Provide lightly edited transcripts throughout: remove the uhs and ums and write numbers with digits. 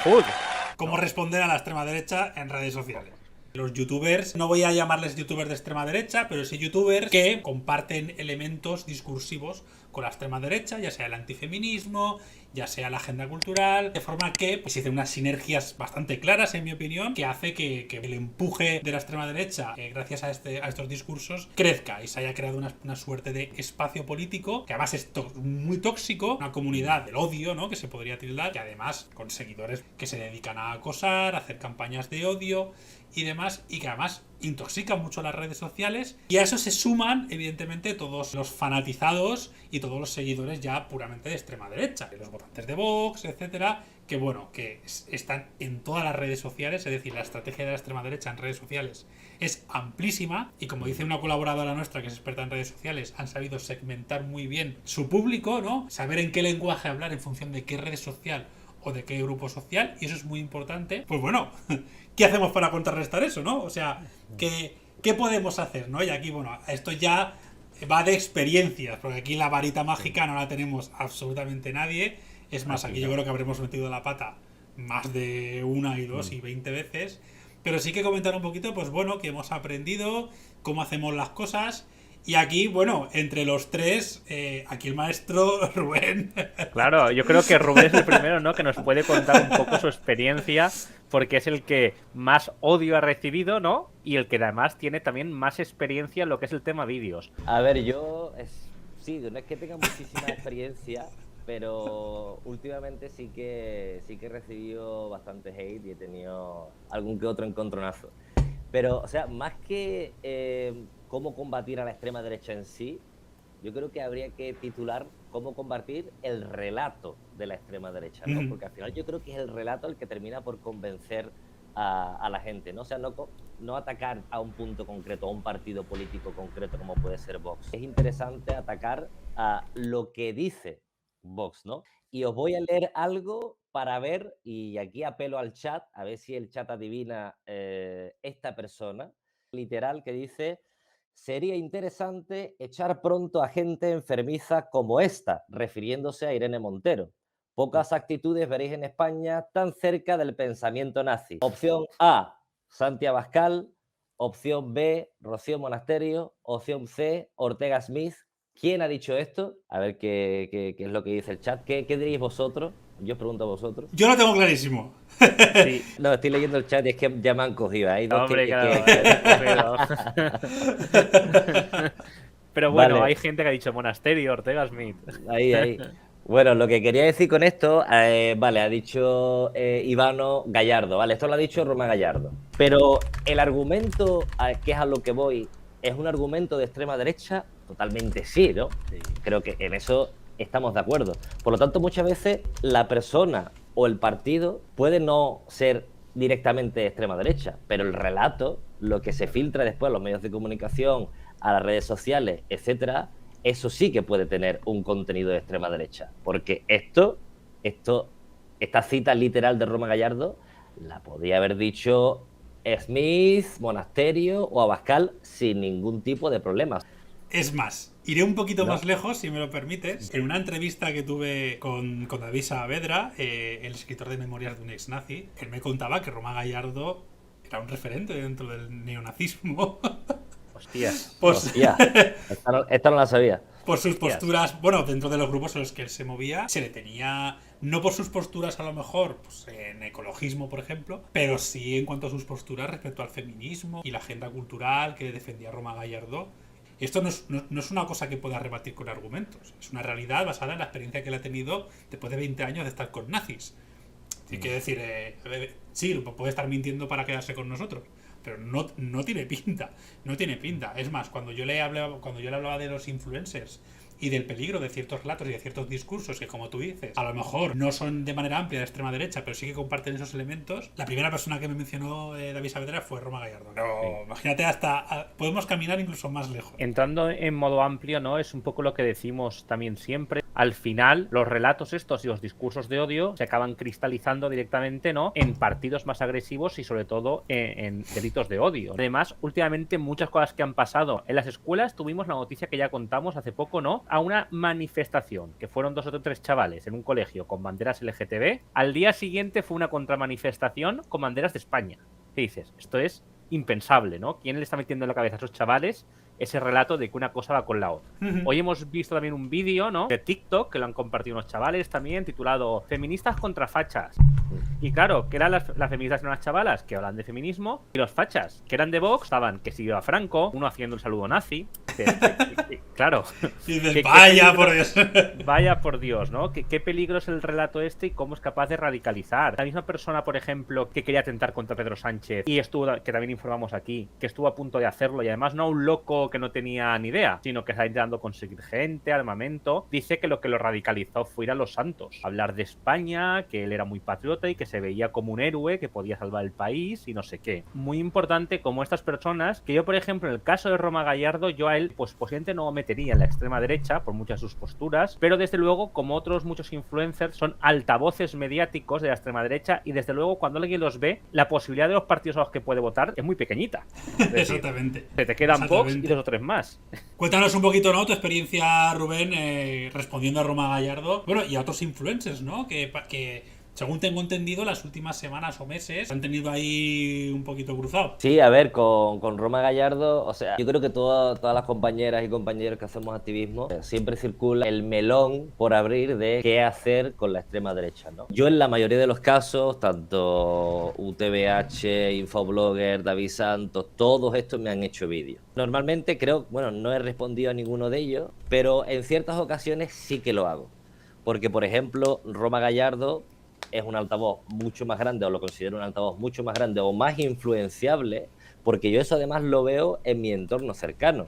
Hood. Cómo responder a la extrema derecha en redes sociales. Los youtubers, no voy a llamarles youtubers de extrema derecha, pero sí youtubers que comparten elementos discursivos con la extrema derecha, ya sea el antifeminismo, ya sea la agenda cultural, de forma que pues, hacen unas sinergias bastante claras, en mi opinión, que hace que el empuje de la extrema derecha, gracias a estos discursos, crezca y se haya creado una suerte de espacio político, que además es muy tóxico, una comunidad del odio, ¿no?, que se podría tildar, que además con seguidores que se dedican a acosar, a hacer campañas de odio y demás, y que además intoxican mucho las redes sociales, y a eso se suman evidentemente todos los fanatizados y todos los seguidores ya puramente de extrema derecha, los votantes de Vox, etcétera, que bueno, que están en todas las redes sociales. Es decir, la estrategia de la extrema derecha en redes sociales es amplísima, y como dice una colaboradora nuestra que es experta en redes sociales, han sabido segmentar muy bien su público, ¿no?, saber en qué lenguaje hablar en función de qué red social o de qué grupo social, y eso es muy importante. Pues bueno, ¿qué hacemos para contrarrestar eso, no? O sea, ¿qué podemos hacer, no? Y aquí, bueno, esto ya va de experiencias, porque aquí la varita mágica no la tenemos absolutamente nadie. Es más, aquí yo creo que habremos metido la pata más de una y dos y 20 veces. Pero sí que comentar un poquito, pues bueno, que hemos aprendido, cómo hacemos las cosas. Y aquí, bueno, entre los tres, aquí el maestro Rubén. Claro, yo creo que Rubén es el primero, ¿no?, que nos puede contar un poco su experiencia, porque es el que más odio ha recibido, ¿no? Y el que además tiene también más experiencia en lo que es el tema vídeos. A ver, sí, no es que tenga muchísima experiencia, pero últimamente sí que he recibido bastante hate y he tenido algún que otro encontronazo. Pero, o sea, más que cómo combatir a la extrema derecha en sí, yo creo que habría que titular cómo combatir el relato de la extrema derecha, ¿no? Porque al final yo creo que es el relato el que termina por convencer a la gente, ¿no? O sea, no atacar a un punto concreto, a un partido político concreto como puede ser Vox. Es interesante atacar a lo que dice Vox, ¿no? Y os voy a leer algo para ver, y aquí apelo al chat, a ver si el chat adivina esta persona, literal, que dice: sería interesante echar pronto a gente enfermiza como esta, refiriéndose a Irene Montero. Pocas actitudes veréis en España tan cerca del pensamiento nazi. Opción A, Santi Abascal. Opción B, Rocío Monasterio. Opción C, Ortega Smith. ¿Quién ha dicho esto? A ver qué es lo que dice el chat. ¿Qué diréis vosotros? Yo os pregunto a vosotros. Yo lo tengo clarísimo. Sí. No, estoy leyendo el chat y es que ya me han cogido. Hay dos Hombre, que... claro, Pero bueno, Vale. hay gente que ha dicho Monasterio, Ortega Smith. Ahí. Bueno, lo que quería decir con esto, vale, ha dicho Ivano Gallardo, vale, esto lo ha dicho Roma Gallardo. Pero el argumento, que es a lo que voy, ¿es un argumento de extrema derecha? Totalmente sí, ¿no? Sí. Creo que en eso estamos de acuerdo. Por lo tanto, muchas veces la persona o el partido puede no ser directamente de extrema derecha, pero el relato, lo que se filtra después a los medios de comunicación, a las redes sociales, etcétera, eso sí que puede tener un contenido de extrema derecha. Porque esta cita literal de Roma Gallardo la podía haber dicho Smith, Monasterio o Abascal sin ningún tipo de problemas. Es más, iré un poquito más lejos, si me lo permites. En una entrevista que tuve con David Saavedra, el escritor de Memorias de un ex nazi, él me contaba que Roma Gallardo era un referente dentro del neonazismo. Hostias. Pues, Hostia, esta no la sabía. Por sus posturas, bueno, dentro de los grupos en los que él se movía, se le tenía, no por sus posturas a lo mejor, pues en ecologismo, por ejemplo, pero sí en cuanto a sus posturas respecto al feminismo y la agenda cultural que defendía Roma Gallardo. Esto no es una cosa que pueda rebatir con argumentos, es una realidad basada en la experiencia que él ha tenido después de 20 años de estar con nazis. Hay que decir, sí, puede estar mintiendo para quedarse con nosotros, pero no tiene pinta, no tiene pinta. Es más, cuando yo le hablaba de los influencers y del peligro de ciertos relatos y de ciertos discursos que, como tú dices, a lo mejor no son de manera amplia de extrema derecha, pero sí que comparten esos elementos, la primera persona que me mencionó David Saavedra fue Roma Gallardo. Pero imagínate, podemos caminar incluso más lejos. Entrando en modo amplio, ¿no? Es un poco lo que decimos también siempre. al final los relatos estos y los discursos de odio se acaban cristalizando directamente, ¿no?, en partidos más agresivos y sobre todo en delitos de odio. Además, últimamente muchas cosas que han pasado en las escuelas, tuvimos la noticia que ya contamos hace poco, ¿no?, a una manifestación que fueron 2 o 3 chavales en un colegio con banderas LGTB. Al día siguiente fue una contramanifestación con banderas de España. ¿Qué dices? Esto es impensable, ¿no? ¿Quién le está metiendo en la cabeza a esos chavales ese relato de que una cosa va con la otra? Hoy hemos visto también un vídeo, ¿no?, de TikTok que lo han compartido unos chavales también, titulado Feministas contra fachas. Y claro, que eran las feministas eran unas chavalas que hablan de feminismo, y los fachas, que eran de Vox, estaban que si iba Franco, uno haciendo el saludo nazi. Claro. Y dices, vaya por Dios. Vaya por Dios, ¿no? ¿Qué peligro es el relato este y cómo es capaz de radicalizar? La misma persona, por ejemplo, que quería atentar contra Pedro Sánchez y estuvo, que también informamos aquí, que estuvo a punto de hacerlo, y además no a un loco que no tenía ni idea, sino que está intentando conseguir gente, armamento, dice que lo radicalizó fue ir a Los Santos, hablar de España, que él era muy patriota y que se veía como un héroe que podía salvar el país y no sé qué. Muy importante como estas personas, que yo, por ejemplo, en el caso de Roma Gallardo, yo a él, pues posiblemente no metería en la extrema derecha por muchas de sus posturas, pero desde luego, como otros muchos influencers, son altavoces mediáticos de la extrema derecha, y desde luego cuando alguien los ve, la posibilidad de los partidos a los que puede votar es muy pequeñita. Exactamente. Se te quedan Vox y 2 o 3 más. Cuéntanos un poquito, ¿no?, tu experiencia, Rubén, respondiendo a Roma Gallardo, bueno, y a otros influencers, ¿no?, que según tengo entendido, las últimas semanas o meses han tenido ahí un poquito cruzado. Sí, a ver, con Roma Gallardo, o sea, yo creo que todas las compañeras y compañeros que hacemos activismo, siempre circula el melón por abrir de qué hacer con la extrema derecha, ¿no? Yo en la mayoría de los casos, tanto UTBH, Infoblogger, David Santos, todos estos me han hecho vídeos. Normalmente creo, bueno, no he respondido a ninguno de ellos, pero en ciertas ocasiones sí que lo hago. Porque, por ejemplo, Roma Gallardo es un altavoz mucho más grande, o lo considero un altavoz mucho más grande o más influenciable, porque yo eso además lo veo en mi entorno cercano.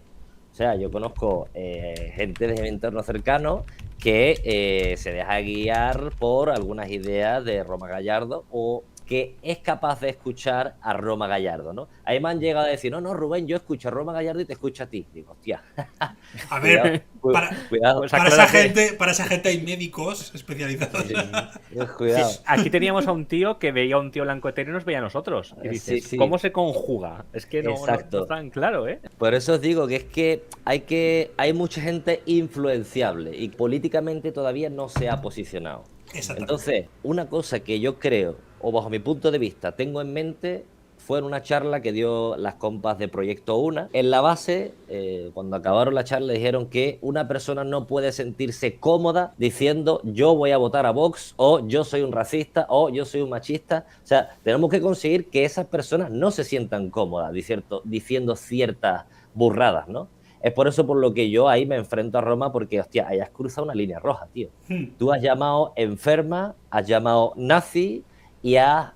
O sea, yo conozco gente de mi entorno cercano que se deja guiar por algunas ideas de Roma Gallardo, o que es capaz de escuchar a Roma Gallardo, ¿no? Ahí me han llegado a decir, no, Rubén, yo escucho a Roma Gallardo y te escucho a ti. Digo, hostia. A ver, cuidado. Para esa gente hay médicos especializados. Cuidado. Sí, aquí teníamos a un tío que veía a un tío blanco hetero y nos veía a nosotros. Y dices, Sí. ¿cómo se conjuga? Es que no es tan claro, ¿eh? Por eso os digo que hay mucha gente influenciable y políticamente todavía no se ha posicionado. Entonces, una cosa que yo creo, o bajo mi punto de vista, tengo en mente, fue en una charla que dio las compas de Proyecto Una. En la base, cuando acabaron la charla, dijeron que una persona no puede sentirse cómoda diciendo yo voy a votar a Vox, o yo soy un racista, o yo soy un machista. O sea, tenemos que conseguir que esas personas no se sientan cómodas diciendo ciertas burradas, ¿no? Es por eso por lo que yo ahí me enfrento a Roma, porque, hostia, ahí has cruzado una línea roja, tío. Tú has llamado enferma, has llamado nazi y has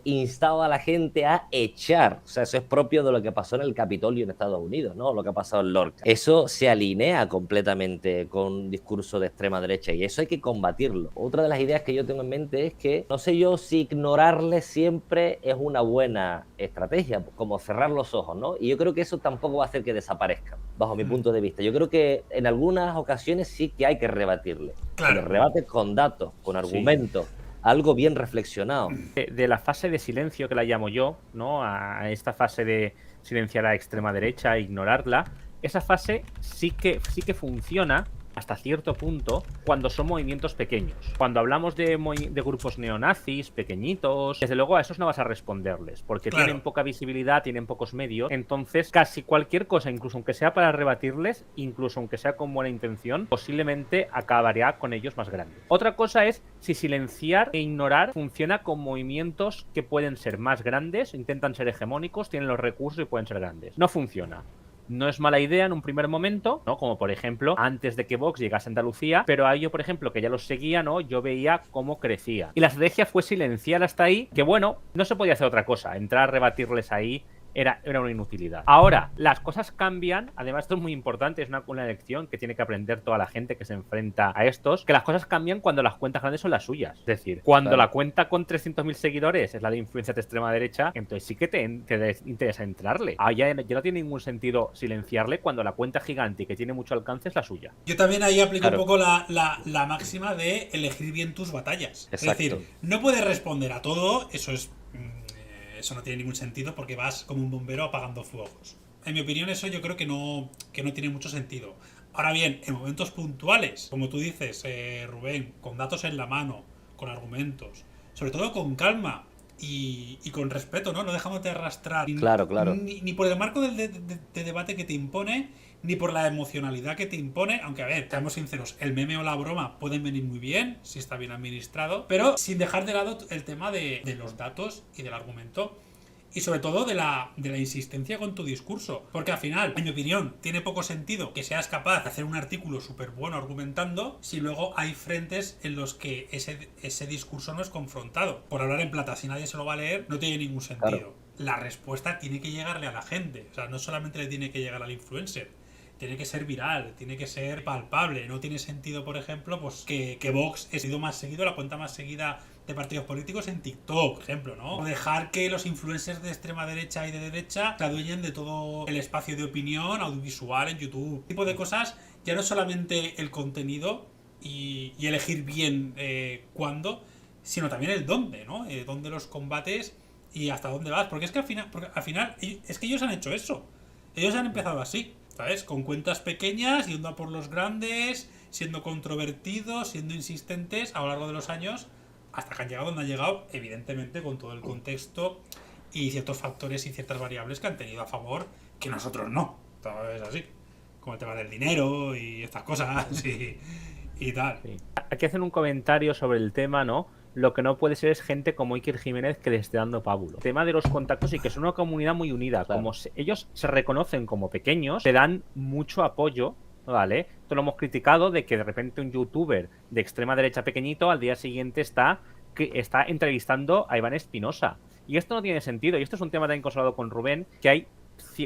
instado a la gente a echar. O sea, eso es propio de lo que pasó en el Capitolio en Estados Unidos, ¿no? Lo que ha pasado en Lorca. Eso se alinea completamente con un discurso de extrema derecha, y eso hay que combatirlo. Otra de las ideas que yo tengo en mente es que, no sé yo si ignorarle siempre es una buena estrategia, como cerrar los ojos, ¿no? Y yo creo que eso tampoco va a hacer que desaparezcan, bajo mi punto de vista. Yo creo que en algunas ocasiones sí que hay que rebatirle. Claro. Pero rebate con datos, con argumentos. Sí. Algo bien reflexionado. De la fase de silencio, que la llamo yo, ¿no?, a esta fase de silenciar a la extrema derecha e ignorarla, esa fase sí que funciona hasta cierto punto cuando son movimientos pequeños. Cuando hablamos de grupos neonazis pequeñitos, desde luego a esos no vas a responderles, porque tienen poca visibilidad, tienen pocos medios. Entonces casi cualquier cosa, incluso aunque sea para rebatirles, incluso aunque sea con buena intención, posiblemente acabaría con ellos más grandes. Otra cosa es si silenciar e ignorar funciona con movimientos que pueden ser más grandes, intentan ser hegemónicos, tienen los recursos y pueden ser grandes. No funciona. No es mala idea en un primer momento, ¿no? Como por ejemplo, antes de que Vox llegase a Andalucía, pero a yo, por ejemplo, que ya los seguía, ¿no?, yo veía cómo crecía. Y la estrategia fue silenciar hasta ahí, que bueno, no se podía hacer otra cosa, entrar a rebatirles ahí era una inutilidad. Ahora, las cosas cambian, además esto es muy importante, es una lección que tiene que aprender toda la gente que se enfrenta a estos, que las cosas cambian cuando las cuentas grandes son las suyas. Es decir, cuando la cuenta con 300.000 seguidores es la de influencia de extrema derecha, entonces sí que te interesa entrarle. Ya no tiene ningún sentido silenciarle cuando la cuenta gigante y que tiene mucho alcance es la suya. Yo también ahí aplico un poco la máxima de elegir bien tus batallas. Exacto. Es decir, no puedes responder a todo, eso no tiene ningún sentido porque vas como un bombero apagando fuegos. En mi opinión, eso yo creo que no tiene mucho sentido. Ahora bien, en momentos puntuales, como tú dices, Rubén, con datos en la mano, con argumentos, sobre todo con calma y con respeto, ¿no? No dejándote arrastrar Claro. Ni por el marco de debate que te impone, ni por la emocionalidad que te impone. Aunque, a ver, seamos sinceros, el meme o la broma pueden venir muy bien si está bien administrado, pero sin dejar de lado el tema de los datos y del argumento. Y sobre todo de la insistencia con tu discurso. Porque al final, en mi opinión, tiene poco sentido que seas capaz de hacer un artículo súper bueno argumentando si luego hay frentes en los que ese discurso no es confrontado. Por hablar en plata, si nadie se lo va a leer, no tiene ningún sentido. Claro. La respuesta tiene que llegarle a la gente. O sea, no solamente le tiene que llegar al influencer. Tiene que ser viral, tiene que ser palpable. No tiene sentido, por ejemplo, pues que Vox ha sido más seguido, la cuenta más seguida de partidos políticos en TikTok, por ejemplo, ¿no? O dejar que los influencers de extrema derecha y de derecha se adueñen de todo el espacio de opinión audiovisual en YouTube. Este tipo de cosas, ya no solamente el contenido y elegir bien cuándo, sino también el dónde, ¿no? Dónde los combates y hasta dónde vas. Porque es que al final es que ellos han hecho eso. Ellos han empezado así, ¿sabes? Con cuentas pequeñas, yendo a por los grandes, siendo controvertidos, siendo insistentes a lo largo de los años, hasta que han llegado donde han llegado, evidentemente con todo el contexto y ciertos factores y ciertas variables que han tenido a favor que nosotros no. Todo es así, como el tema del dinero y estas cosas y tal. Sí. Aquí hacen un comentario sobre el tema, ¿no? Lo que no puede ser es gente como Iker Jiménez que le esté dando pábulo. El tema de los contactos y que son una comunidad muy unida. Claro. Como ellos se reconocen como pequeños, te dan mucho apoyo, ¿vale? Esto lo hemos criticado de que de repente un youtuber de extrema derecha pequeñito al día siguiente está entrevistando a Iván Espinosa. Y esto no tiene sentido. Y esto es un tema también consolado con Rubén, que hay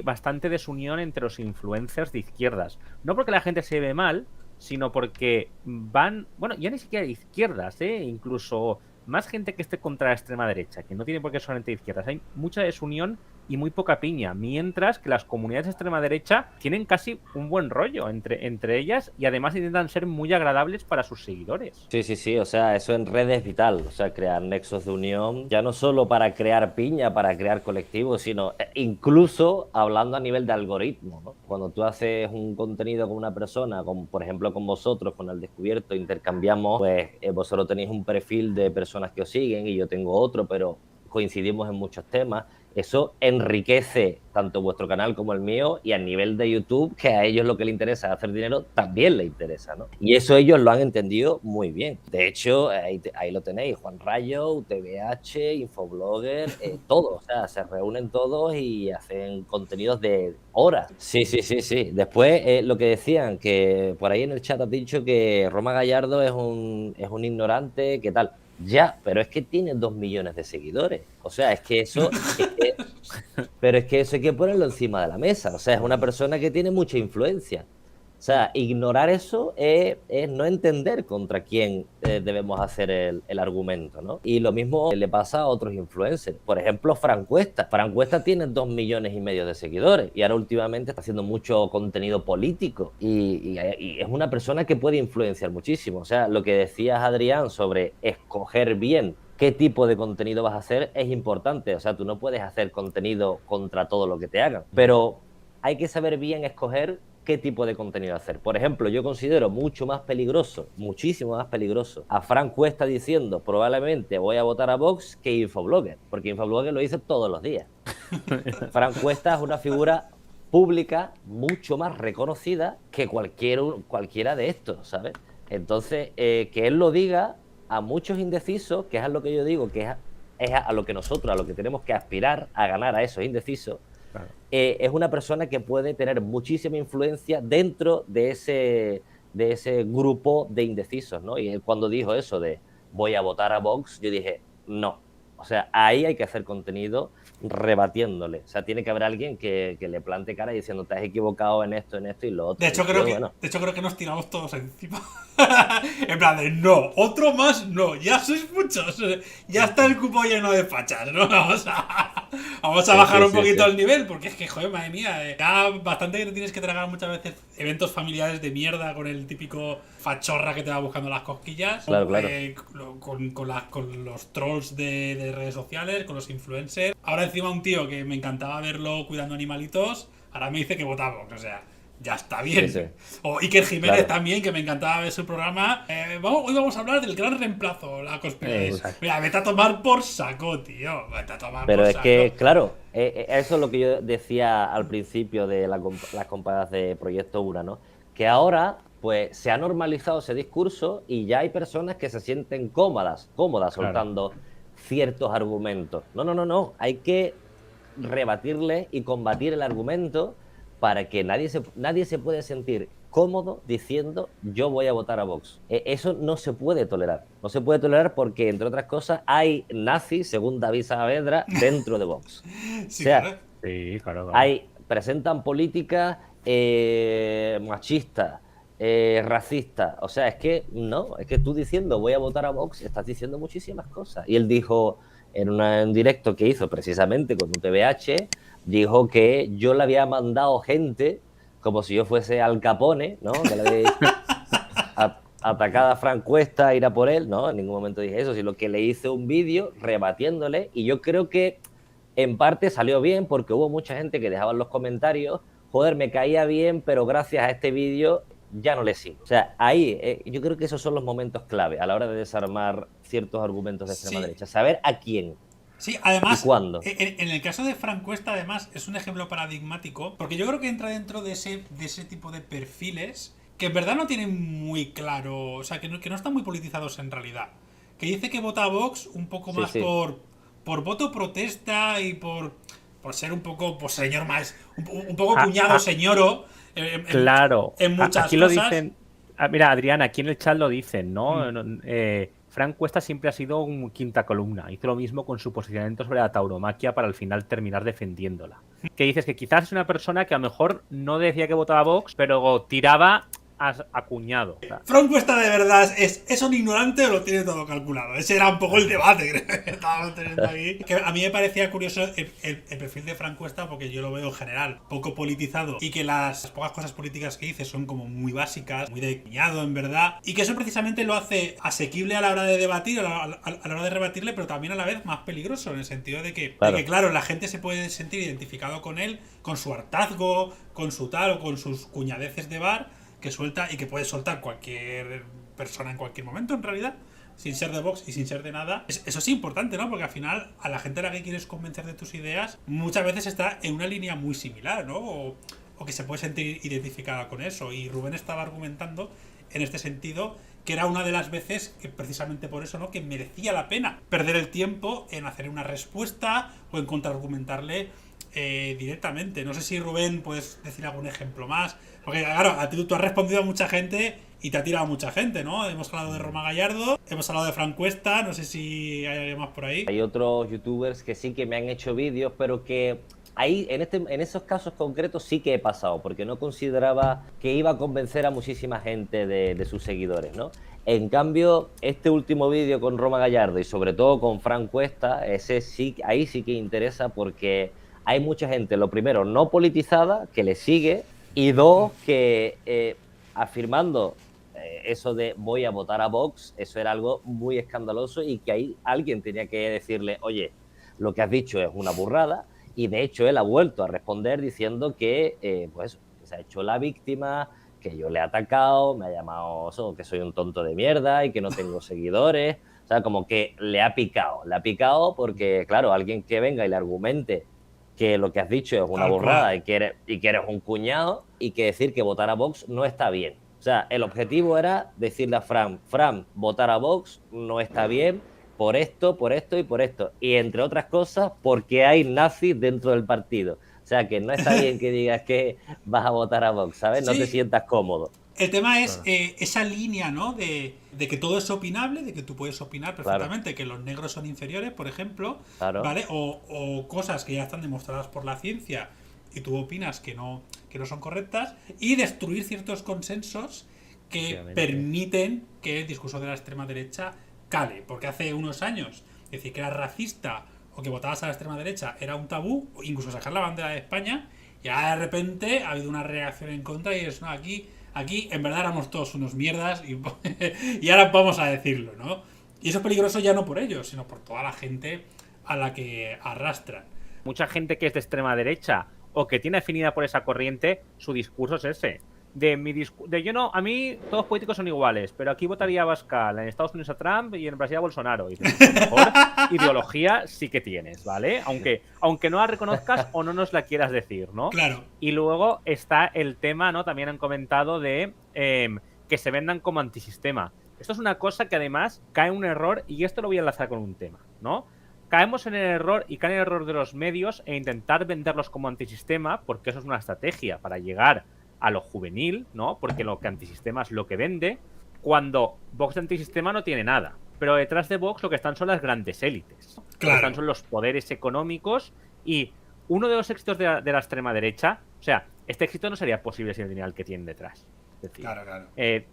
bastante desunión entre los influencers de izquierdas. No porque la gente se ve mal, sino porque van, bueno, ya ni siquiera de izquierdas, incluso más gente que esté contra la extrema derecha, que no tiene por qué solamente de izquierdas. Hay mucha desunión y muy poca piña, mientras que las comunidades de extrema derecha tienen casi un buen rollo entre ellas y además intentan ser muy agradables para sus seguidores. Sí, o sea, eso en redes es vital, o sea, crear nexos de unión, ya no solo para crear piña, para crear colectivos, sino incluso hablando a nivel de algoritmo, ¿no? Cuando tú haces un contenido con una persona, como por ejemplo con vosotros, con El Descubierto, intercambiamos, pues vosotros tenéis un perfil de personas que os siguen y yo tengo otro, pero coincidimos en muchos temas. Eso enriquece tanto vuestro canal como el mío, y a nivel de YouTube, que a ellos lo que les interesa es hacer dinero, también les interesa, ¿no? Y eso ellos lo han entendido muy bien. De hecho, ahí lo tenéis, Juan Rayo, UTVH, Infoblogger, todo. O sea, se reúnen todos y hacen contenidos de horas. Sí. Después, lo que decían, que por ahí en el chat has dicho que Roma Gallardo es un ignorante, ¿qué tal? Ya, pero es que tiene 2 millones de seguidores. O sea, es que eso... pero es que eso hay que ponerlo encima de la mesa. O sea, es una persona que tiene mucha influencia. O sea, ignorar eso es no entender contra quién debemos hacer el argumento, ¿no? Y lo mismo le pasa a otros influencers. Por ejemplo, Fran Cuesta. Fran Cuesta tiene 2,5 millones de seguidores y ahora últimamente está haciendo mucho contenido político y es una persona que puede influenciar muchísimo. O sea, lo que decías, Adrián, sobre escoger bien qué tipo de contenido vas a hacer es importante. O sea, tú no puedes hacer contenido contra todo lo que te hagan, pero hay que saber bien escoger qué tipo de contenido hacer. Por ejemplo, yo considero mucho más peligroso, muchísimo más peligroso, a Fran Cuesta diciendo probablemente voy a votar a Vox que Infoblogger, porque Infoblogger lo dice todos los días. Fran Cuesta es una figura pública mucho más reconocida que cualquiera de estos, ¿sabes? Entonces, que él lo diga a muchos indecisos, que es a lo que yo digo, que es a lo que nosotros, a lo que tenemos que aspirar a ganar a esos indecisos. Claro. Es una persona que puede tener muchísima influencia dentro de ese grupo de indecisos, ¿no? Y él, cuando dijo eso de voy a votar a Vox, yo dije, no. O O sea, ahí hay que hacer contenido rebatiéndole. O sea, tiene que haber alguien que le plante cara diciendo, te has equivocado en esto y lo otro. De hecho, Y, tío, bueno, de hecho, creo que nos tiramos todos encima. En plan de, no, otro más, no, ya sois muchos. Ya está el cupo lleno de fachas, ¿no? Vamos a bajar un poquito el nivel, porque es que, joder, madre mía, ya bastante que te tienes que tragar muchas veces eventos familiares de mierda con el típico fachorra que te va buscando las cosquillas. Claro, claro. Con los trolls de redes sociales, con los influencers. Ahora encima un tío que me encantaba verlo cuidando animalitos, ahora me dice que vota Vox, o sea, ya está bien. Sí, sí. O Iker Jiménez Claro. también, que me encantaba ver su programa. Hoy vamos a hablar del gran reemplazo, la conspiración. Exacto. Mira, vete a tomar por saco, tío. Vete a tomar Pero por es saco. que, claro, eso es lo que yo decía al principio de las compañías de Proyecto Ura, ¿no? Que ahora, pues, se ha normalizado ese discurso y ya hay personas que se sienten cómodas soltando ciertos argumentos. No. Hay que rebatirle y combatir el argumento para que nadie se puede sentir cómodo diciendo yo voy a votar a Vox. Eso no se puede tolerar. No se puede tolerar porque, entre otras cosas, hay nazis, según David Saavedra, dentro de Vox. Sí, O sea, claro. Sí, claro. presentan políticas machistas, racistas. O sea, es que tú diciendo voy a votar a Vox, estás diciendo muchísimas cosas. Y él dijo en un directo que hizo precisamente con UTVH, dijo que yo le había mandado gente como si yo fuese Al Capone, ¿no? Que le había atacada a Frank Cuesta, ir a por él, ¿no? En ningún momento dije eso, sino que le hice un vídeo rebatiéndole y yo creo que en parte salió bien porque hubo mucha gente que dejaba en los comentarios, joder, me caía bien, pero gracias a este vídeo ya no le sigo. O sea, ahí yo creo que esos son los momentos clave a la hora de desarmar ciertos argumentos de extrema derecha. Saber a quién. Sí, además, ¿Y cuándo? En el caso de Frank Cuesta, además, es un ejemplo paradigmático, porque yo creo que entra dentro de ese tipo de perfiles que en verdad no tienen muy claro, o sea, que no están muy politizados en realidad. Que dice que vota a Vox un poco más Sí. por voto protesta y por ser un poco, pues señor más, un poco cuñado señoro. Claro. En muchas aquí lo cosas. dicen. Mira, Adrián, aquí en el chat lo dicen, ¿no? Mm. Frank Cuesta siempre ha sido un quinta columna. Hizo lo mismo con su posicionamiento sobre la tauromaquia para al final terminar defendiéndola. Que dices que quizás es una persona que a lo mejor no decía que votaba a Vox, pero tiraba a cuñado. Frank Cuesta de verdad es un ignorante o lo tiene todo calculado. Ese era un poco el debate que estábamos teniendo aquí. Que a mí me parecía curioso el perfil de Frank Cuesta porque yo lo veo en general poco politizado y que las pocas cosas políticas que dice son como muy básicas, muy de cuñado en verdad, y que eso precisamente lo hace asequible a la hora de debatir, a la hora de rebatirle, pero también a la vez más peligroso en el sentido de que, claro, la gente se puede sentir identificado con él, con su hartazgo, con su tal o con sus cuñadeces de bar que suelta y que puede soltar cualquier persona en cualquier momento, en realidad, sin ser de Vox y sin ser de nada. Eso es importante, ¿no? Porque al final, a la gente a la que quieres convencer de tus ideas, muchas veces está en una línea muy similar, ¿no? O que se puede sentir identificada con eso. Y Rubén estaba argumentando en este sentido que era una de las veces que precisamente por eso, ¿no? Que merecía la pena perder el tiempo en hacer una respuesta o en contraargumentarle directamente. No sé si Rubén puedes decir algún ejemplo más. Porque claro, a ti tú has respondido a mucha gente y te ha tirado a mucha gente, ¿no? Hemos hablado de Roma Gallardo, hemos hablado de Frank Cuesta, no sé si hay alguien más por ahí. Hay otros youtubers que sí que me han hecho vídeos, pero que ahí, en esos casos concretos sí que he pasado, porque no consideraba que iba a convencer a muchísima gente de sus seguidores, ¿no? En cambio, este último vídeo con Roma Gallardo y sobre todo con Frank Cuesta, ahí sí que interesa porque hay mucha gente, lo primero, no politizada, que le sigue, y dos, que afirmando eso de voy a votar a Vox, eso era algo muy escandaloso y que ahí alguien tenía que decirle, oye, lo que has dicho es una burrada, y de hecho él ha vuelto a responder diciendo que, pues, que se ha hecho la víctima, que yo le he atacado, me ha llamado que soy un tonto de mierda y que no tengo seguidores, o sea, como que le ha picado porque, claro, alguien que venga y le argumente que lo que has dicho es una burrada y que eres un cuñado y que decir que votar a Vox no está bien. O sea, el objetivo era decirle a Fran, votar a Vox no está bien por esto y por esto. Y entre otras cosas, porque hay nazis dentro del partido. O sea, que no está bien que digas que vas a votar a Vox, ¿sabes? No te sientas cómodo. El tema es esa línea, ¿no? De que todo es opinable, de que tú puedes opinar perfectamente que los negros son inferiores, por ejemplo, ¿vale? O cosas que ya están demostradas por la ciencia y tú opinas que no son correctas, y destruir ciertos consensos que permiten que el discurso de la extrema derecha cale. Porque hace unos años decir que era racista o que votabas a la extrema derecha era un tabú, o incluso sacar la bandera de España, y ahora de repente ha habido una reacción en contra y es, no, aquí en verdad éramos todos unos mierdas y ahora vamos a decirlo, ¿no? Y eso es peligroso ya no por ellos, sino por toda la gente a la que arrastran. Mucha gente que es de extrema derecha o que tiene afinidad por esa corriente, su discurso es ese. A mí todos los políticos son iguales, pero aquí votaría a Abascal, en Estados Unidos a Trump y en Brasil a Bolsonaro. Y dices, mejor ideología sí que tienes, ¿vale? Aunque no la reconozcas o no nos la quieras decir, ¿no? Claro. Y luego está el tema, ¿no? También han comentado de que se vendan como antisistema. Esto es una cosa que además cae un error, y esto lo voy a enlazar con un tema, ¿no? Caemos en el error y cae en el error de los medios e intentar venderlos como antisistema, porque eso es una estrategia para llegar a lo juvenil, ¿no? Porque lo que antisistema es lo que vende, cuando Vox de antisistema no tiene nada. Pero detrás de Vox lo que están son las grandes élites. Claro. Lo que están son los poderes económicos, y uno de los éxitos de la extrema derecha, o sea, este éxito no sería posible sin el dineral que tienen detrás. Es decir, claro.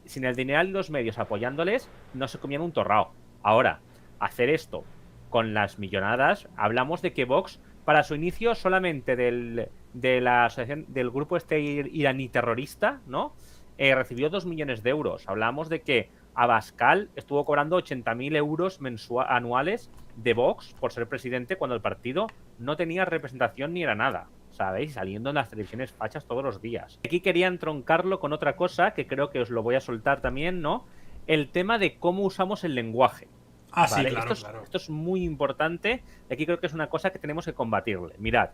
Sin el dineral y los medios apoyándoles, no se comían un torrao. Ahora, hacer esto con las millonadas, hablamos de que Vox, para su inicio, solamente de la asociación del grupo iraní terrorista, ¿no? Recibió 2 millones de euros. Hablamos de que Abascal estuvo cobrando 80.000 euros anuales de Vox por ser presidente, cuando el partido no tenía representación ni era nada, ¿sabéis? Saliendo en las televisiones fachas todos los días. Aquí querían troncarlo con otra cosa que creo que os lo voy a soltar también, ¿no? El tema de cómo usamos el lenguaje. Ah, ¿vale? sí, claro. Esto es muy importante, y aquí creo que es una cosa que tenemos que combatirle. Mirad,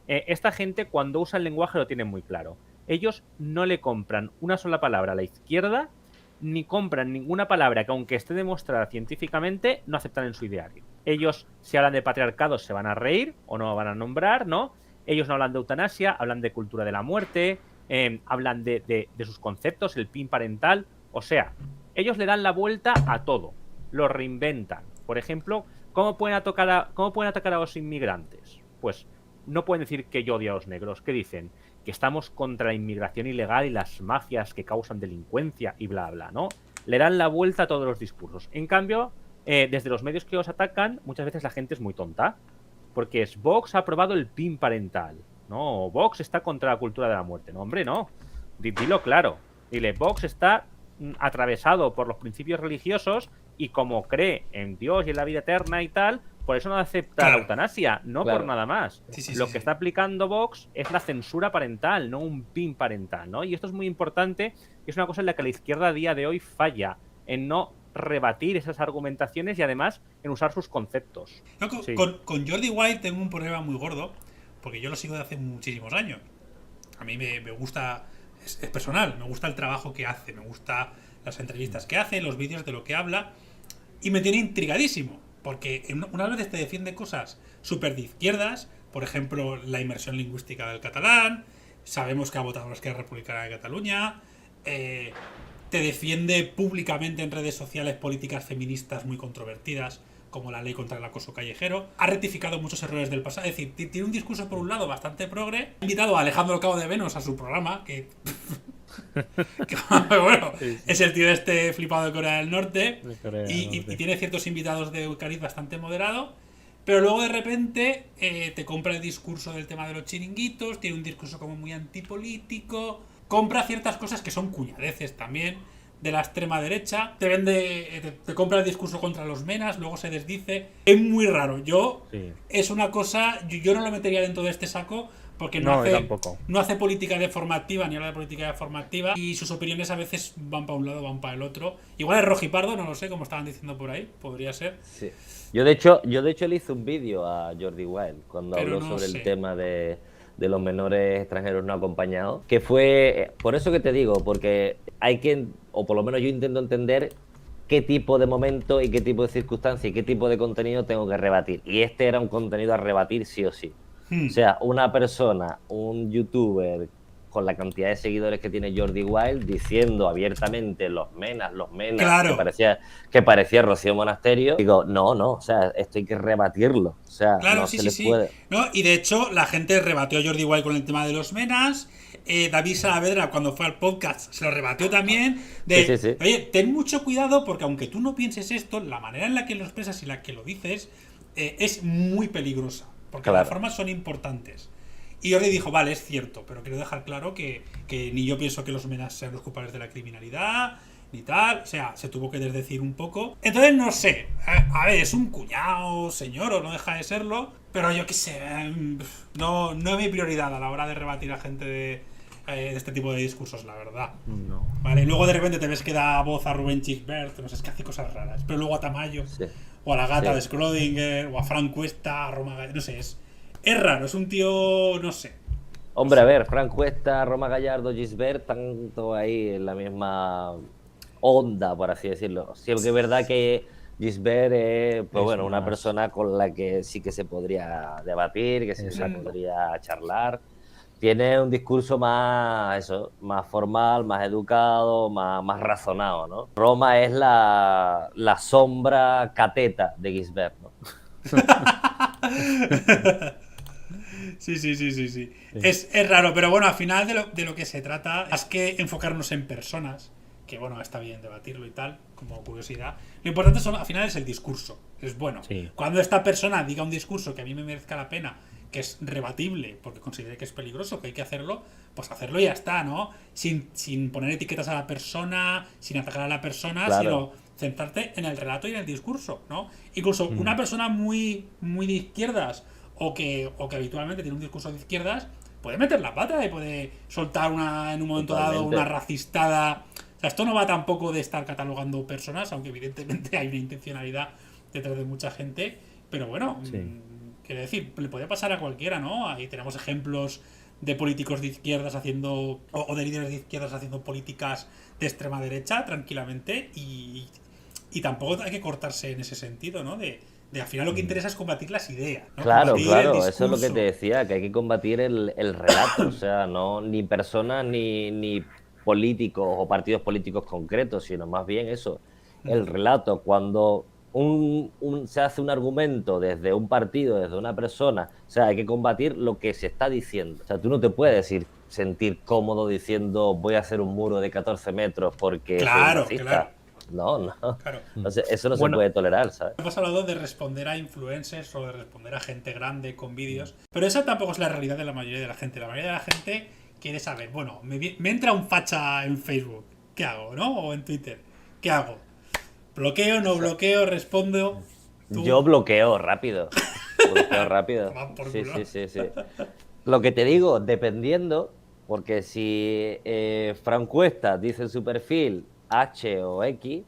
esta gente cuando usa el lenguaje lo tienen muy claro. Ellos no le compran una sola palabra a la izquierda, ni compran ninguna palabra que, aunque esté demostrada científicamente, no aceptan en su ideario. Ellos, si hablan de patriarcado, se van a reír o no van a nombrar, ¿no? Ellos no hablan de eutanasia, hablan de cultura de la muerte, hablan de sus conceptos, el PIN parental. O sea, ellos le dan la vuelta a todo. Lo reinventan. Por ejemplo, ¿cómo pueden atacar a los inmigrantes? Pues no pueden decir que yo odio a los negros. ¿Qué dicen? Que estamos contra la inmigración ilegal y las mafias que causan delincuencia y bla, bla, ¿no? Le dan la vuelta a todos los discursos. En cambio, desde los medios que os atacan, muchas veces la gente es muy tonta. Porque Vox ha aprobado el PIN parental. No, Vox está contra la cultura de la muerte. No, hombre, no. Dilo claro. Dile, Vox está atravesado por los principios religiosos, y como cree en Dios y en la vida eterna y tal, por eso no acepta la eutanasia, no por nada más. Lo que está aplicando Vox es la censura parental, no un PIN parental, ¿no? Y esto es muy importante, y es una cosa en la que la izquierda a día de hoy falla, en no rebatir esas argumentaciones y además en usar sus conceptos. No, con Jordi Wild tengo un problema muy gordo, porque yo lo sigo de hace muchísimos años. A mí me gusta, es personal, me gusta el trabajo que hace, me gusta las entrevistas que hace, los vídeos de lo que habla, y me tiene intrigadísimo, porque unas veces te defiende cosas súper de izquierdas, por ejemplo, la inmersión lingüística del catalán, sabemos que ha votado la Esquerra Republicana de Cataluña, te defiende públicamente en redes sociales políticas feministas muy controvertidas, como la ley contra el acoso callejero, ha rectificado muchos errores del pasado, es decir, tiene un discurso por un lado bastante progre, ha invitado a Alejandro Cabo de Venos a su programa, que bueno, es el tío este flipado de Corea del Norte, y tiene ciertos invitados de cariz bastante moderado, pero luego de repente te compra el discurso del tema de los chiringuitos, tiene un discurso como muy antipolítico, compra ciertas cosas que son cuñadeces también de la extrema derecha, te compra el discurso contra los menas, luego se desdice, es muy raro. Es una cosa, yo no lo metería dentro de este saco, porque no hace política deformativa, ni habla de política deformativa, y sus opiniones a veces van para un lado, van para el otro. Igual es rojipardo, no lo sé, como estaban diciendo por ahí, podría ser. Sí. Yo de hecho le hice un vídeo a Jordi Wild cuando habló sobre el tema de los menores extranjeros no acompañados, que fue, por eso que te digo, porque hay que, o por lo menos yo intento entender qué tipo de momento y qué tipo de circunstancia y qué tipo de contenido tengo que rebatir, y este era un contenido a rebatir sí o sí. O sea, una persona, un youtuber con la cantidad de seguidores que tiene Jordi Wild, diciendo abiertamente los menas, Claro. que parecía Rocío Monasterio. Digo, no, o sea, esto hay que rebatirlo. O sea, Claro, no sí, se sí, le sí. puede. ¿No? Y de hecho, la gente rebatió a Jordi Wild con el tema de los menas. David Saavedra, cuando fue al podcast, se lo rebatió también. Sí. Oye, ten mucho cuidado porque aunque tú no pienses esto, la manera en la que lo expresas y la que lo dices es muy peligrosa. Porque Claro. las formas son importantes. Y Jordi dijo, vale, es cierto, pero quiero dejar claro que ni yo pienso que los menas sean los culpables de la criminalidad, ni tal. O sea, se tuvo que desdecir un poco. Entonces, no sé. A ver, es un cuñado, señor, o no deja de serlo. Pero yo qué sé. No es mi prioridad a la hora de rebatir a gente de este tipo de discursos, la verdad. No. Vale, luego de repente te ves que da voz a Rubén Gisbert, no sé, es que hace cosas raras. Pero luego a Tamayo, Sí. o a la gata Sí. de Schrödinger, o a Frank Cuesta, a Roma Gallardo, no sé, es raro, es un tío, no sé. Hombre, a ver, Fran Cuesta, Roma Gallardo, Gisbert, tanto ahí en la misma onda, por así decirlo. Sí, que es verdad que Gisbert es, pues Es bueno, una más- persona con la que sí que se podría debatir, que sí que se Exacto. podría charlar. Tiene un discurso más, más formal, más educado, más razonado, ¿no? Roma es la sombra cateta de Gisbert, ¿no? Sí. Es raro, pero bueno, al final de lo que se trata es que enfocarnos en personas, que bueno, está bien debatirlo y tal, como curiosidad. Lo importante al final es el discurso. Es bueno. Sí. Cuando esta persona diga un discurso que a mí me merezca la pena, que es rebatible, porque considere que es peligroso, que hay que hacerlo, pues hacerlo y ya está, ¿no? Sin poner etiquetas a la persona, sin atacar a la persona, Claro. sino centrarte en el relato y en el discurso, ¿no? Incluso una persona muy de izquierdas o que habitualmente tiene un discurso de izquierdas puede meter la pata y puede soltar en un momento dado Totalmente. una racistada. O sea, esto no va tampoco de estar catalogando personas, aunque evidentemente hay una intencionalidad detrás de mucha gente, pero bueno, Sí. quiero decir, le puede pasar a cualquiera, ¿no? Ahí tenemos ejemplos de políticos de izquierdas haciendo, o de líderes de izquierdas haciendo políticas de extrema derecha tranquilamente y tampoco hay que cortarse en ese sentido, ¿no? De al final lo que interesa es combatir las ideas, ¿no? Claro, Combatir el eso es lo que discurso. te decía, que hay que combatir el relato, o sea, no ni personas ni políticos o partidos políticos concretos, sino más bien eso, el relato. Cuando se hace un argumento desde un partido, desde una persona, o sea, hay que combatir lo que se está diciendo. O sea, tú no te puedes sentir cómodo diciendo voy a hacer un muro de 14 metros porque soy un Claro, racista. claro. No. Claro. Entonces, eso no se Bueno. puede tolerar, ¿sabes? Hemos hablado de responder a influencers o de responder a gente grande con vídeos, pero esa tampoco es la realidad de la mayoría de la gente. La mayoría de la gente quiere saber, bueno, me entra un facha en Facebook, ¿qué hago? ¿No? O en Twitter, ¿qué hago? ¿Bloqueo, no bloqueo, respondo? ¿Tú? Yo bloqueo rápido. Bloqueo rápido. Toma por Sí. culo. Lo que te digo, dependiendo, porque si Fran Cuesta dice en su perfil H o X,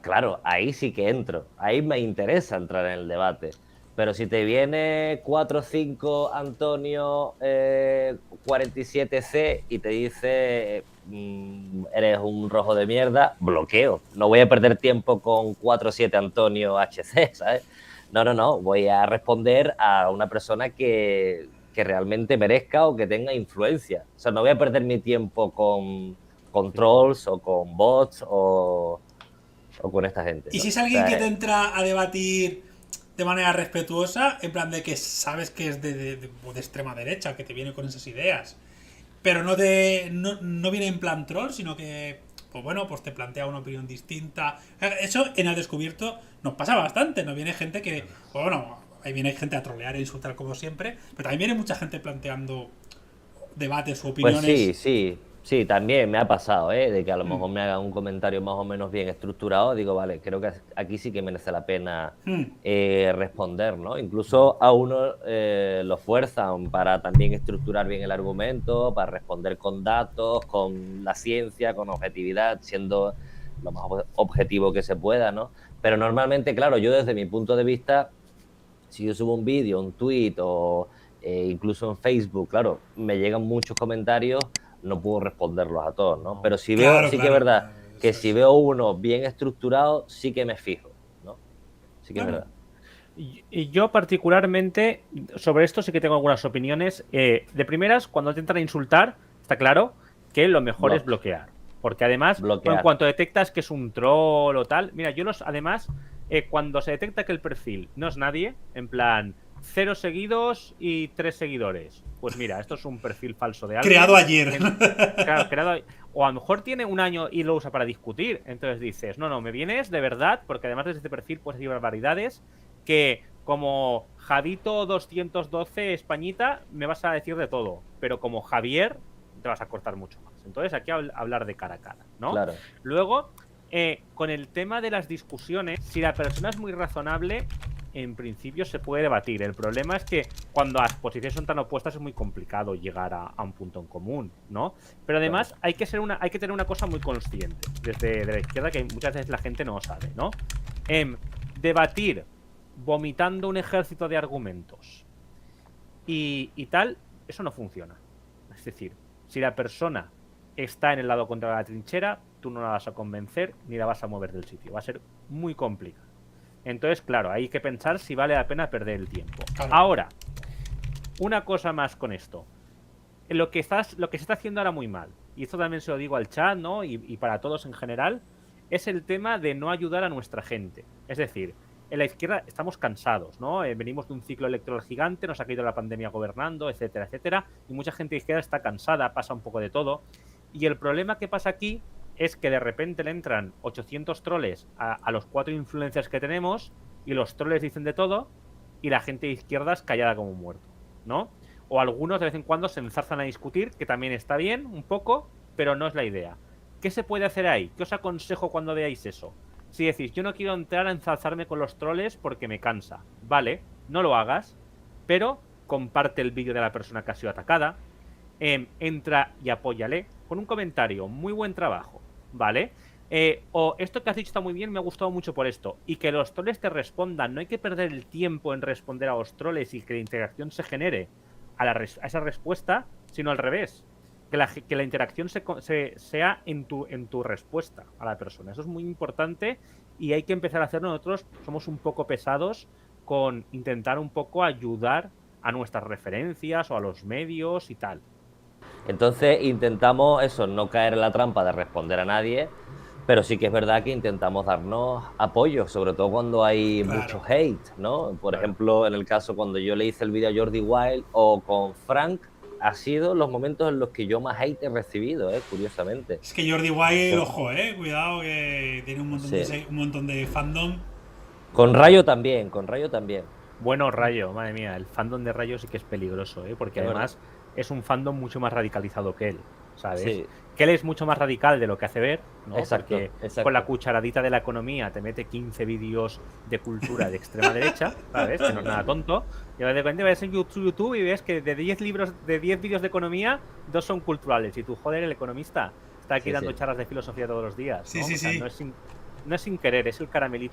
claro, ahí sí que entro. Ahí me interesa entrar en el debate. Pero si te viene 45 Antonio 47C y te dice eres un rojo de mierda, bloqueo. No voy a perder tiempo con 47 Antonio HC, ¿sabes? No. Voy a responder a una persona que realmente merezca o que tenga influencia. O sea, no voy a perder mi tiempo con trolls o con bots o con esta gente. Y si es ¿no? alguien O sea, que te entra a debatir de manera respetuosa, en plan de que sabes que es de extrema derecha, que te viene con esas ideas, pero no viene en plan troll, sino que, pues bueno, pues te plantea una opinión distinta. Eso en el descubierto nos pasa bastante, nos viene gente que, pues bueno, ahí viene gente a trolear e insultar como siempre, pero también viene mucha gente planteando debates o pues opiniones. sí, también me ha pasado, de que a lo mejor me hagan un comentario más o menos bien estructurado, digo, vale, creo que aquí sí que merece la pena responder, ¿no? Incluso a uno lo fuerzan para también estructurar bien el argumento, para responder con datos, con la ciencia, con objetividad, siendo lo más objetivo que se pueda, ¿no? Pero normalmente, claro, yo desde mi punto de vista, si yo subo un vídeo, un tweet o incluso en Facebook, claro, me llegan muchos comentarios, no puedo responderlos a todos, ¿no? Pero si veo, Claro, sí que claro, es verdad que eso si es. veo uno bien estructurado, sí que me fijo, ¿no? Sí que es Claro. verdad. Y yo particularmente sobre esto sí que tengo algunas opiniones. De primeras, cuando te entran a insultar, está claro que lo mejor es Block. bloquear. Porque además, Bloquear. en cuanto detectas que es un troll o tal, mira, además, cuando se detecta que el perfil no es nadie, en plan 0 seguidos y 3 seguidores, pues mira, esto es un perfil falso de alguien. Creado ayer. Claro, o a lo mejor tiene un año y lo usa para discutir. Entonces dices, no, me vienes de verdad, porque además desde este perfil puedes decir barbaridades que como Javito 212 Españita me vas a decir de todo, pero como Javier te vas a cortar mucho más. Entonces aquí hablar de cara a cara, ¿no? Claro. Luego, con el tema de las discusiones, si la persona es muy razonable, en principio se puede debatir. El problema es que cuando las posiciones son tan opuestas es muy complicado llegar a un punto en común, ¿no? Pero además hay que tener una cosa muy consciente desde la izquierda que muchas veces la gente no sabe, ¿no? Debatir vomitando un ejército de argumentos y tal, eso no funciona. Es decir, si la persona está en el lado contra la trinchera, tú no la vas a convencer ni la vas a mover del sitio. Va a ser muy complicado. Entonces, claro, hay que pensar si vale la pena perder el tiempo. Claro. Ahora, una cosa más con esto. Lo que se está haciendo ahora muy mal, y esto también se lo digo al chat, ¿no? Y para todos en general, es el tema de no ayudar a nuestra gente. Es decir, en la izquierda estamos cansados, ¿no? Venimos de un ciclo electoral gigante, nos ha caído la pandemia gobernando, etcétera, etcétera, y mucha gente de izquierda está cansada, pasa un poco de todo. Y el problema que pasa aquí es que de repente le entran 800 troles a los 4 influencers que tenemos, y los troles dicen de todo, y la gente de izquierda es callada como un muerto, ¿no? O algunos de vez en cuando se enzarzan a discutir, que también está bien, un poco, pero no es la idea. ¿Qué se puede hacer ahí? ¿Qué os aconsejo cuando veáis eso? Si decís, yo no quiero entrar a enzarzarme con los troles porque me cansa. Vale, no lo hagas, pero comparte el vídeo de la persona que ha sido atacada, entra y apóyale con un comentario, muy buen trabajo, ¿vale? O esto que has dicho está muy bien, me ha gustado mucho por esto. Y que los troles te respondan, no hay que perder el tiempo en responder a los troles y que la interacción se genere a esa respuesta, sino al revés. Que la interacción sea en tu respuesta a la persona. Eso es muy importante y hay que empezar a hacerlo. Nosotros somos un poco pesados con intentar un poco ayudar a nuestras referencias o a los medios y tal. Entonces intentamos eso, no caer en la trampa de responder a nadie, pero sí que es verdad que intentamos darnos apoyo, sobre todo cuando hay mucho hate, ¿no? Por ejemplo, en el caso cuando yo le hice el vídeo a Jordi Wild o con Frank, ha sido los momentos en los que yo más hate he recibido, curiosamente. Es que Jordi Wild, ojo, cuidado que tiene un montón de fandom. Con Rayo también, con Rayo también. Bueno, Rayo, madre mía, el fandom de Rayo sí que es peligroso, porque además es un fandom mucho más radicalizado que él, ¿sabes? Sí. Que él es mucho más radical de lo que hace ver, ¿no? Exacto, porque exacto. con la cucharadita de la economía te mete 15 vídeos de cultura de extrema derecha, ¿sabes? Que no es nada tonto. Y de repente ves en YouTube y ves que de 10 vídeos de economía, 2 son culturales. Y tú, joder, el economista está aquí dando charlas de filosofía todos los días, ¿no? Sí, o sea, sí. No es sin querer, es el caramelito.